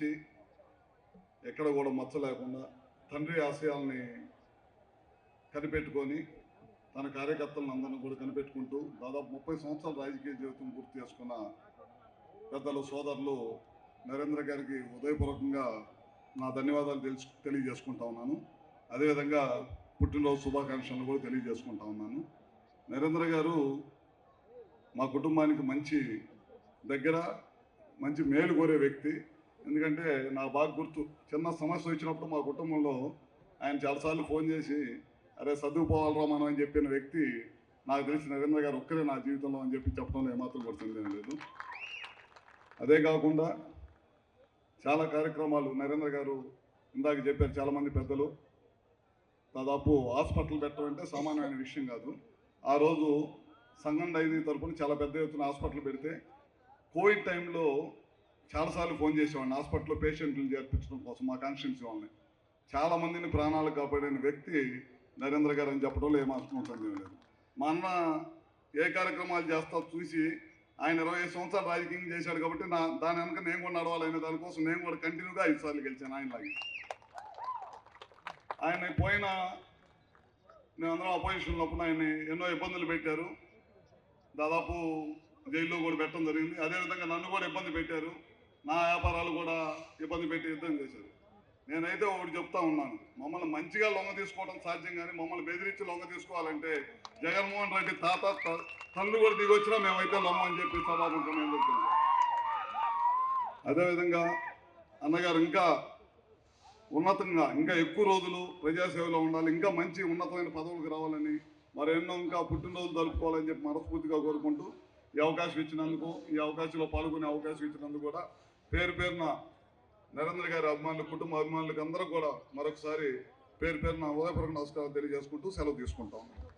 మంచి ఎక్కడ కూడా మచ్చ లేకుండా తండ్రి ఆశయాల్ని కనిపెట్టుకొని తన కార్యకర్తలను అందరినీ కూడా కనిపెట్టుకుంటూ దాదాపు 30 సంవత్సరాల రాజకీయ జీవితం పూర్తి చేసుకున్న పెద్దలు సోదరులు నరేంద్ర గారికి హృదయపూర్వకంగా నా ధన్యవాదాలు తెలియజేసుకుంటా ఉన్నాను. అదేవిధంగా పుట్టినరోజు శుభాకాంక్షలు కూడా తెలియజేసుకుంటా ఉన్నాను. నరేంద్ర గారు మా కుటుంబానికి మంచి దగ్గర, మంచి మేలు కోరే వ్యక్తి. ఎందుకంటే నా బాగా గుర్తు, చిన్న సమస్య వచ్చినప్పుడు మా కుటుంబంలో ఆయన చాలాసార్లు ఫోన్ చేసి అరే చదువుకోవాలరా మనం అని చెప్పిన వ్యక్తి నాకు తెలిసి నరేంద్ర గారు ఒక్కరే నా జీవితంలో అని చెప్పడంలో ఏమాత్రం కూడా సందేహం లేదు. అదే కాకుండా చాలా కార్యక్రమాలు నరేంద్ర గారు ఇందాక చెప్పారు, చాలామంది పెద్దలు దాదాపు హాస్పిటల్ పెట్టడం అంటే సామాన్యమైన విషయం కాదు. ఆ రోజు సంఘం డైరీ తరఫున చాలా పెద్ద ఎత్తున హాస్పిటల్ పెడితే కోవిడ్ టైంలో చాలాసార్లు ఫోన్ చేసేవాడిని హాస్పిటల్లో పేషెంట్లు చేర్పించడం కోసం మా కాన్స్టిట్యున్సీ వాళ్ళని. చాలామందిని ప్రాణాలు కాపాడిన వ్యక్తి నరేంద్ర గారు అని చెప్పడంలో ఏమాత్రం సందేహం లేదు. మా అన్న ఏ కార్యక్రమాలు చేస్తా చూసి ఆయన 25 సంవత్సరాలు రాజకీయం చేశాడు కాబట్టి దాని వెనక నేను కూడా నడవాలనే దానికోసం నేను కూడా కంటిన్యూగా 5 సార్లు గెలిచాను ఆయనలాగే. ఆయన పోయిన మేమందరం అపోజిషన్ ఉన్నప్పుడు ఆయన ఎన్నో ఇబ్బందులు పెట్టారు, దాదాపు జైల్లో కూడా పెట్టడం జరిగింది. అదేవిధంగా నన్ను కూడా ఇబ్బంది పెట్టారు, నా వ్యాపారాలు కూడా ఇబ్బంది పెట్టి యుద్ధం చేశారు. నేనైతే ఒకటి చెప్తా ఉన్నాను, మమ్మల్ని మంచిగా లొంగ తీసుకోవడం సాధ్యం, కానీ మమ్మల్ని బెదిరించి లొంగ తీసుకోవాలంటే జగన్మోహన్ రెడ్డి తాత తల్లు కూడా దిగొచ్చినా మేమైతే లొంగ అని చెప్పి సభాముఖం ఎందుకు. అదేవిధంగా అన్నగారు ఇంకా ఉన్నతంగా ఇంకా ఎక్కువ రోజులు ప్రజాసేవలో ఉండాలి, ఇంకా మంచి ఉన్నతమైన పదవులకు రావాలని, మరెన్నో ఇంకా పుట్టినరోజులు జరుపుకోవాలని చెప్పి మనస్ఫూర్తిగా కోరుకుంటూ ఈ అవకాశం ఇచ్చినందుకు, ఈ అవకాశంలో పాల్గొనే అవకాశం ఇచ్చినందుకు కూడా పేరు పేరున నరేంద్ర గారి అభిమానులు, కుటుంబ అభిమానులకు అందరూ కూడా మరొకసారి పేరు పేరున హృదయపూర్వక నమస్కారాలు తెలియజేసుకుంటూ సెలవు తీసుకుంటాం.